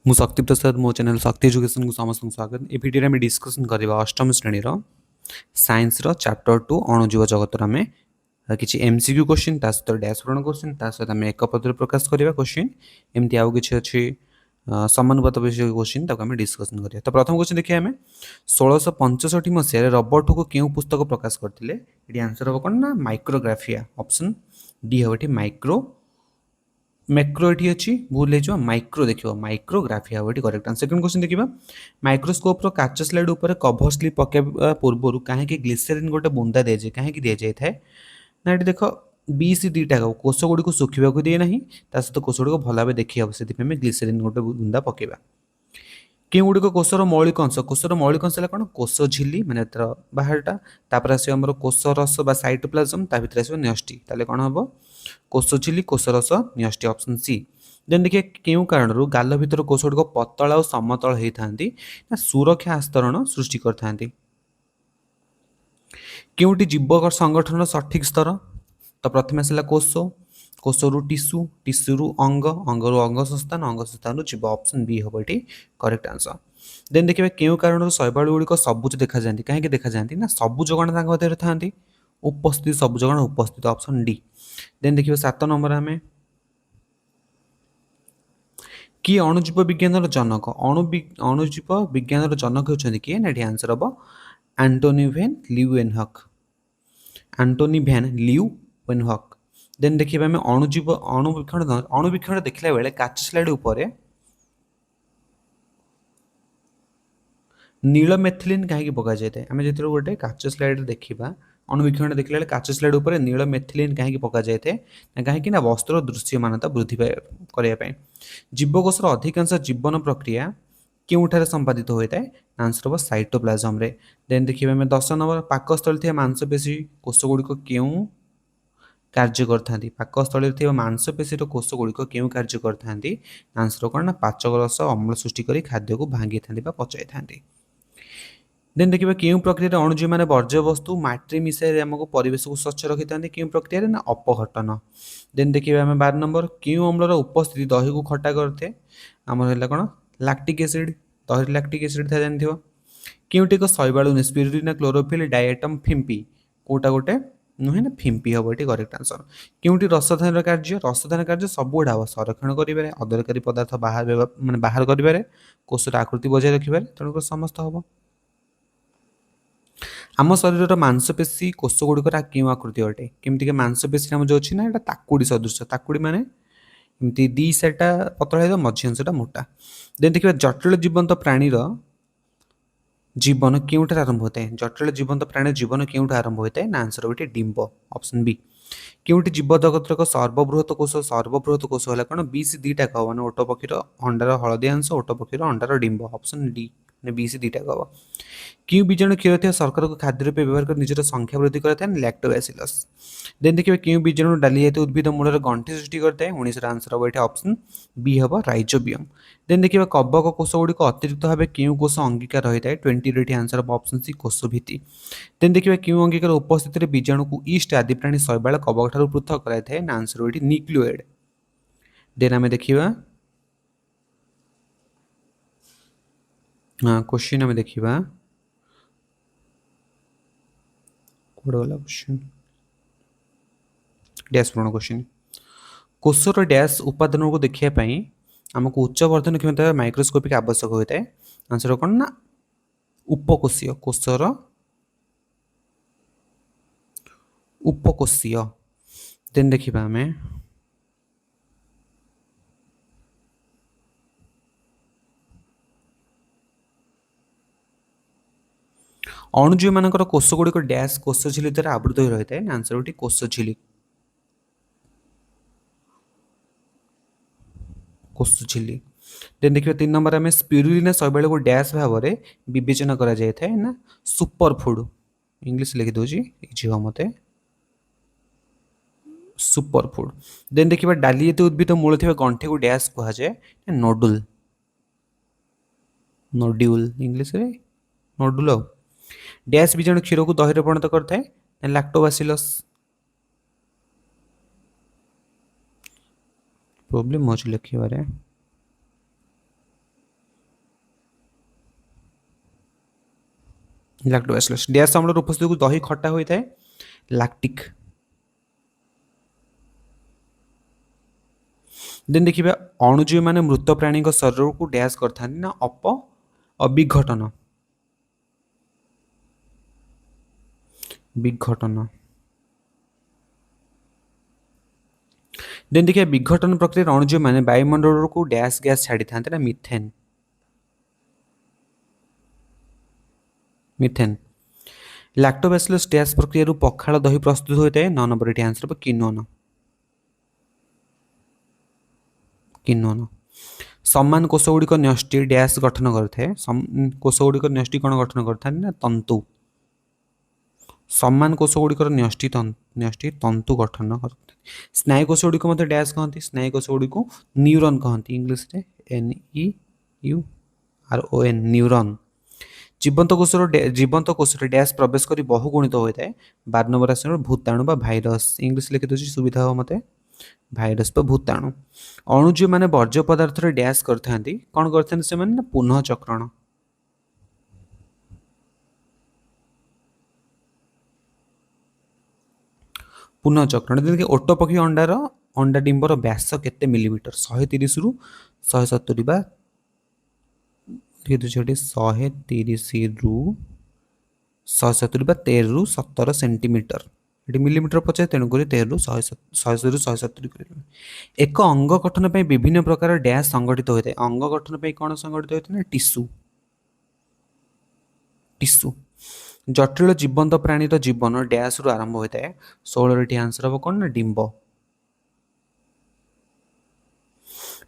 मु शक्ति प्रसाद मो चैनल शक्ति एजुकेशन को समस्त स्वागत। ए वीडियो में डिस्कशन करवा अष्टम श्रेणी साइंस चैप्टर 2 अणुजीव जगत आम किसी एमसीक्यू क्वेश्चन ता सहित डैश पूरण क्वेश्चन ता सहित आम एक पदर प्रकाश करवा क्वेश्चन एमती आउ कि अच्छी समानुपात विषय क्वेश्चन ताको आम डिस्कसन करिया। तो प्रथम क्वेश्चन देखिए आम 1665 मसीह रबर्ट हुक क्यों पुस्तक प्रकाश करते ये आंसर हम कौन ना माइक्रोग्राफिया ऑप्शन डी हम ये माइक्रो मैक्रो ये अच्छी भूल हो माइक्रो देखिए माइक्रोग्राफी हम ये करेक्ट आंसर। सेकंड क्वेश्चन देखिए माइक्रोस्कोप रो काच स्लाइड ऊपर कवर स्लिप पकेबा पूर्व कहीं ग्लिसरीन गोटे बुंदा दि जाए कहीं दि जाए ना ये देख बी सी दुईटा कोष गुड़ी को सुखा दिए ना सहित कोष गुड़ी भल भाव देखी हम से ग्लिसरीन गोटे बुंदा पकेबा। क्यों गुड़िक कोषर मौलिक अंश कोषर मौलिक अंश है कौन कोष झिली माने तार बाहरटा तापर आस कोष रस बा साइटोप्लाज्म ता भीतर आस न्यष्टि ताले कौन हम कोष झिली कोष रस न्यष्टि ऑप्शन सी। देन देखिए क्यों कारण गाल भीतर कोष गुड़िक पतला और समतल होता ना सुरक्षा आस्तरण सृष्टि करते। क्योंटी जीव संगठन सठिक स्तर तो प्रथम आसला कोष कोषरु टिश्यू टिश्यू अंग अंगरु अंग संस्थान जीव ऑप्शन बी हम ये करेक्ट आंसर। देन देखिए क्यों कारण शैवाल गुड़िक सबुज देखा जाती कहीं देखा जाती ना सबुज कण था उपस्थित सबुज कण उपस्थित ऑप्शन डी। देन देखिए 7 नंबर आम किए अणुजीव विज्ञान जनक अणुजीव विज्ञान जनक होती किए ना आंसर हम Antonie van Leeuwenhoek Antonie van Leeuwenhoek. Then देखिए आम अणुजीव अणुवीक्षण देखला बेले काच स्लाइड उपर नीलमेथिलीन कहीं पका जाए आम जो गोटे काच स्लाइड देखा अणुवीक्षण देखला काच स्लाइड उपर नीलमेथिलीन कहीं पका जाए कहीं वस्त्र दृश्यमानता वृद्धि करने जीवकोशर अधिकांश जीवन प्रक्रिया क्योंठार संपादित होता है आंसर हम साइटोप्लाज्म रे। देन देखिए आम 10 नंबर पाकस्थली मांसपेशी कोष गुड़िक क्यों कार्य करथांती पाकस्थली मांसपेशी कोष गुड़िक क्यों कार्य करथांती आंसर कौन ना पाचक रस अम्ल सृष्टि कर खाद्य को भांगी था पचाई था। देन देखिए क्यों प्रक्रिया अणुजीव मैंने वर्ज्य वस्तु माटी मिसाई आमको परिवेश को स्वच्छ रखी था क्यों प्रक्रिया ना अपघटन। देन देखिए आम 12 नंबर क्यों अम्लर उपस्थिति दही को खटा करते आमर है कौन लैक्टिक एसिड दही लैक्टिक एसिड था जानते क्योंटी शैवाल स्पिरुलिना क्लोरोफिल डायटम फिम्पी कोटा गोटे नुहे ना फिम्पी हम ये करेक्ट आंसर। क्योंटी रसधान कार्य सब गुड़ा हम संरक्षण कर अदरकारी पदार्थ बाहर माने बाहर कर कोषर आकृति बजाय रखिए तेणुक समस्त हम आम शरीर मांसपेशी कोष गुड़िकर क्यों आकृति अटे केमती मांसपेशी आम जो अच्छी ना यहाँ ताकुड़ी सदृश ताकुड़ी माने एमती दी साइडटा पतला है मझी अंशटा मोटा। देन देखिए जटिल जीवंत प्राणीर जीवन क्योंठार आरंभ होता है जटिल जीवंत प्राणी जीवन क्योंठा आरंभ होता है ना आंसर गोटे डिंब ऑप्शन बी। क्योंटी जीव जगतर सर्वबृहत कोष है कौन बी सी दुईटा कह मैंने ओट पक्षीर अंडार हलदिया अंश ओट पक्षीर अंडार डिंब ऑप्शन डी बी सी दुईटा कह। क्यों बीजाणु क्षीर थी शर्कर को खाद्य रूप व्यवहार कर निजर संख्या वृद्धि करता है लैक्टोबैसिलस। देन देखिए क्यों बीजाणु डाली जाती उद्भिद मूल गंठी सृष्टि करता है 19 आंसर हम ये ऑप्शन बी हम राइजोबियम। देन देखिए कवक कोष गुड़िक अतिरिक्त भाव क्यों कोष अंगीकार रही है 20 आंसर हम ऑप्शन सी कोष भित्ति। देन देखिए क्यों अंगीकार उपस्थित बीजाणु को ईस्ट आदि प्राणी शैवाल कवक ठारू पृथक कराई ना आंसर ये न्यूक्लियोइड। देन आम देखा क्वेश्चन आम देखा क्वेश्चन डैश पूर्ण क्वेश्चन कोषर डैश उपादान को देखापी आमको उच्च वर्धन क्षमता माइक्रोस्कोपिक आवश्यक होता है आंसर कौन ना उपकोशीय कोषर उपकोशीय। देन देखा आम अणुजीव मान कोष गुड़िक डैश कोष झिली द्वारा आवृत हो रही है आंसर गोटे कोष झिली कोष झिली। देन देखिए 3 नंबर आम स्पिरुलिना शैवाल को डैश भाव में विवेचना करा जाए ना सुपर फूड इंग्लिश लिखिदे इजी हम मत सुपर फूड। देन देखिए डाली जातीय उद्भिद मूल थी गंठी को डैश कह जाए नोडुल नोड्यूल इंग्लिश रे नोडुल डैश बीजाणु क्षीर को दही परिणत करता है लैक्टोबैसिलस प्रोब्लेम हो लिखे लैक्टोबैसिलस। डैश अम्लर उपस्थिति को दही खट्टा होता है, लैक्टिक। देन देखिए अणुजीव माने मृत प्राणी शरीर को डैश करता ना अविघटन विघटन। देन देखिए विघटन प्रक्रिया अणुजीव माने वायुमंडल को डैश गैस छाड़ी था ना मिथेन। मिथेन। लैक्टोबैसिलस डैश प्रक्रिया पखाल दही प्रस्तुत होता है। 9 नंबर आंसर हम किनोन। किनोन। समान कोष गुड़िक न्यष्टि डैश गठन करते। कोष गुड़िक न्यष्टि कौन गठन करता ना तंतु। समान कोष गुड़िकर न्यष्टि तंतु गठन करते। स्नायुकोष गुड़िक डैश कहते। स्नायुकोष गुड़िक न्यूरन कहते इंग्लीश रे NEURON न्यूरन। जीवंत कोष डैश प्रवेश कर बहुगुणित होता है। 12 नंबर आसन भूताणु बा भाइरस इंग्लीश लिखि दूसरी सुविधा हो मते भाइरस बा भूताणु। अणुजीव माने वर्ज्य पदार्थ डैश करथांती कौन करथांती से माने पुनः चक्रण। पुनः चक्रण देखिए ओट पक्षी अंडार अंडा डिंबर व्यास केते मिलीमीटर 130 रु 170 बा 130 रु 170 बा 13 रु 17 सेंटीमीटर। ये मिलीमीटर पचास तेणुक 13 रु 100 रु 170। एक अंग गठन पे विभिन्न प्रकार डैश संगठित होता है। अंग गठन पे कौन संगठित होता है ना टिश्यू। टिश्यू। जटिल जीवंत प्राणीर जीवन डैश रु आरंभ होता है। 16 आंसर हम कौन ना डिंब।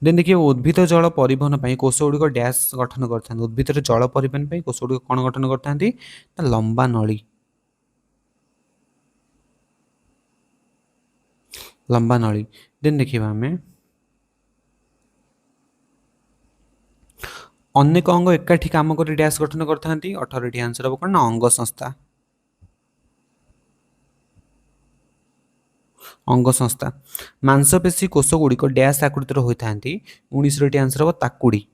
देन देखिए उद्भिद जल परिवहन पर कोष गुड़िक डैश गठन करते। उद्भिद जल परिवहन पर कोष गुड़िक कौन गठन करते लंबा नली। लंबा नली। देन देखिए आम अनेक अंग एकाठी काम कर डैश गठन करते। 18 आंसर हम कौन ना अंग संस्था। अंग संस्था। मांसपेशी कोष गुड़िक डैश आकृतिर होता है। 19 आंसर हम ताकुड़ी।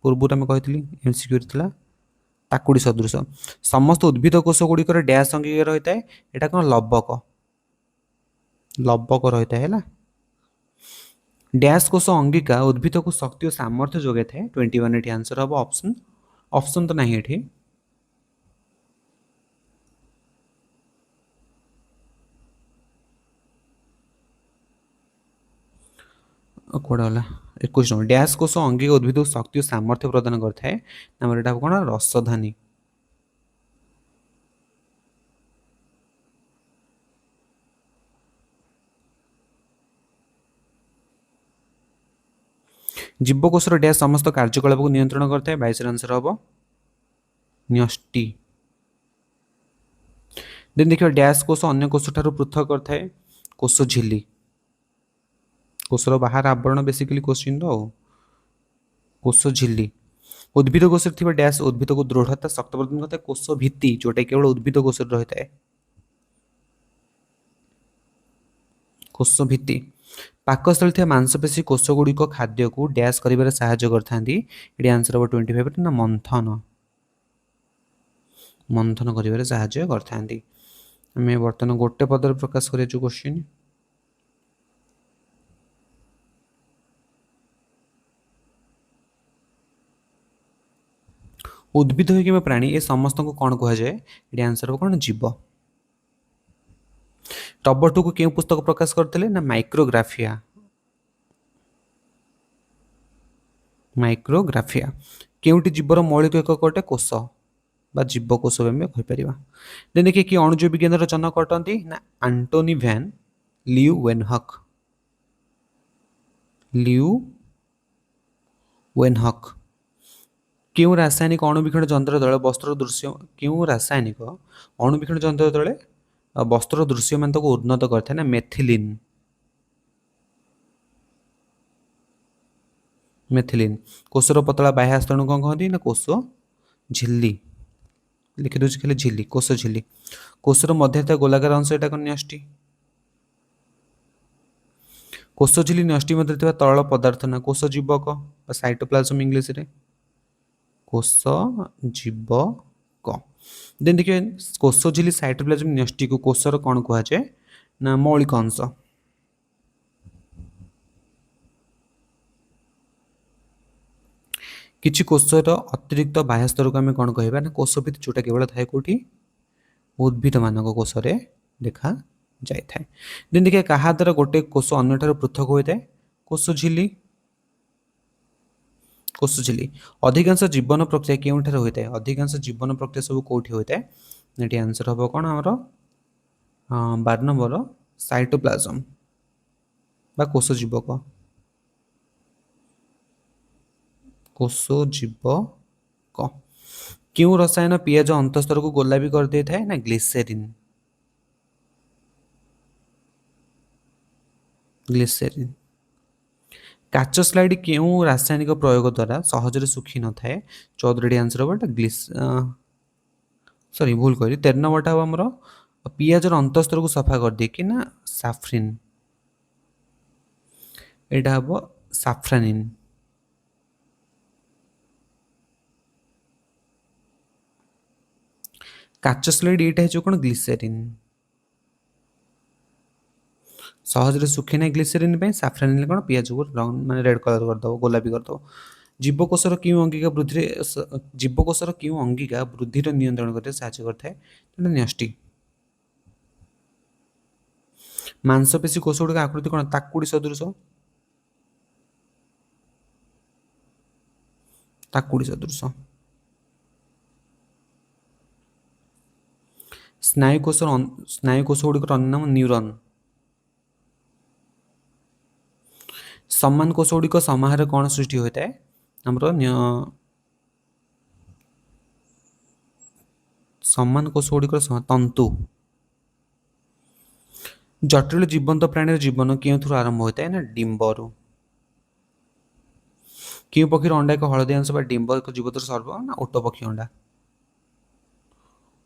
पूर्व आम कही एमसीक्यू ताकुड़ी सदृश। समस्त उद्भिद कोष गुड़िक डैश अंगीकार होता है। यहाँ कौन लबक। लबक रही है। डैश कोष अंगिका उद्भिद को शक्ति और सामर्थ्य जोगे थे। 21 आंसर हम ऑप्शन ऑप्शन तो नहीं ये कौड़ा गला 21 नंबर डैश कोष अंगिका उद्भिद को शक्ति और सामर्थ्य प्रदान करता है। यहाँ कौन रसधानी। जीवकोशर डैश समस्त कार्यकलाप को नियंत्रण करता है। 22 आंसर हम न्यष्टि। देन देखिए डैश कोष अन्य कोष ठारू पृथक करता है। कोष झिल्ली। कोषर बाहर आवरण बेसिकली क्वेश्चन तो कोष झिल्ली। उद्भिद कोष डैश उद्भिद को दृढ़ता शक्त प्रदान करता है। कोष भित्ति जोटा केवल उद्भिद कोष रही है। कोष भित्ति। पाकस्थली थे मांसपेशी कोष गुड़िक खाद्य को डैश कर साहाय्य करते। आंसर हम 25 ना मंथन। मंथन कर साहाय्य करते। आम बर्तमान गोटे पदर प्रकाश कर क्वेश्चन उद्भिद हो कि प्राणी ए समस्त को कौन कह जाए। ये आंसर हम कौन जीव। टबटू को क्यों पुस्तक प्रकाश करते ना माइक्रोग्राफिया। माइक्रोग्राफिया। केउटी जीवर मौलिक एकक अटे कोष बा जीवकोष आम कहीपर। देन देखिए कि अणुजीव विज्ञान जनक अटंती ना आंटोनी वैन ल्यूवेनहक। ल्यूवेनहक। क्यों रासायनिक अणुवीक्षण यंत्र तले वस्त्र दृश्य क्यों रासायनिक अणुवीक्षण यंत्र तले वस्त्र दृश्यमान को उन्नत करता है ना मेथिलीन। मेथिलीन। कोषर पतला बाह्यास्तरण कौन कहती ना कोष झिल्ली। लिखि दूसरी खाली झिल्ली कोष झिल्ली। कोषर मध्य गोलाकार अंश यहाँ कौन न्यष्टि। कोष झिल्ली न्यष्टि मध्य तरल पदार्थ ना कोष जीवक साइटोप्लाज्म इंग्लिश रे कोष जीवक। देन देखिए कोष झिल्ली साइटोप्लाज्म न्यष्टि को कोषर कौन कहुए ना मौलिक अंश। किछि कोषर अतिरिक्त बाह्य स्तर को आम कौन कह ना कोषभित्ति जोटा केवल थाए कौटी उद्भिद मानक कोष देखा जाए था। देन देखिए क्या द्वारा गोटे कोष अन्य पृथक होता है कोष झिल्ली। कोष झिल्ली अधिकांश जीवन प्रक्रिया केउठार होता है अधिकांश जीवन प्रक्रिया सब कौटी होता है ये आंसर हम कौन आमर 12 नंबर साइटोप्लाज्म बा कोष जीवक। कोष जीवक क्यों रसायन पियाज अंतस्तर को गोलाबी कर दे थाए ना ग्लिसरीन। ग्लिसरीन काच स्लाइड क्यों रासायनिक प्रयोग द्वारा सहजरे सुखी न थाए 14 आंसर हम ग्लिस सॉरी भूल करी 13 नंबरटा हमर पियाजर अंतस्तर को सफा कर दे कि ना साफ्रिन एटा हम साफ्रानिन। काच स्लाइड एटा है कौन ग्लिसरीन सहजरे सुखे ना ग्लिसरीन पे साफ्रानिन कौन पियाज को माने रेड कलर कर दो गोलापी कर दो। जीवकोशर क्यों अंगिका वृद्धि जीवकोशर क्यों अंगिका वृद्धि नियंत्रण करते साहाय्य करता है न्यष्टि। मांसपेशी कोष गुड़िक आकृति कौन ताकुड़ी सदृश ताकुड़ी सदृश। स्नायुकोश गुड़िक अन्य नाम न्यूरन। सम्मान कोष गुड़िक समाहार कौन सृष्टि होता है हमरो सम्मान कोष गुड़िक तंतु। जटिल जीवंत प्राणी जीवन क्यों आरंभ होता है ना डिंबर। क्यों पक्षी अंडा एक हलदी अंश डिंब एक जीवतर सर्व ना ओट पक्षी अंडा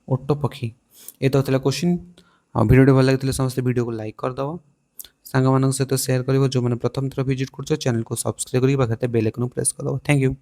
ओट पक्षी ये तो था क्वेश्चन। वीडियो भल लगे समस्त वीडियो को लाइक करदब सांग सहित शेयर कर जो मैंने प्रथम थर विजिट कर चैनल को सब्सक्राइब कर बेल आइकन प्रेस करदब। Thank you.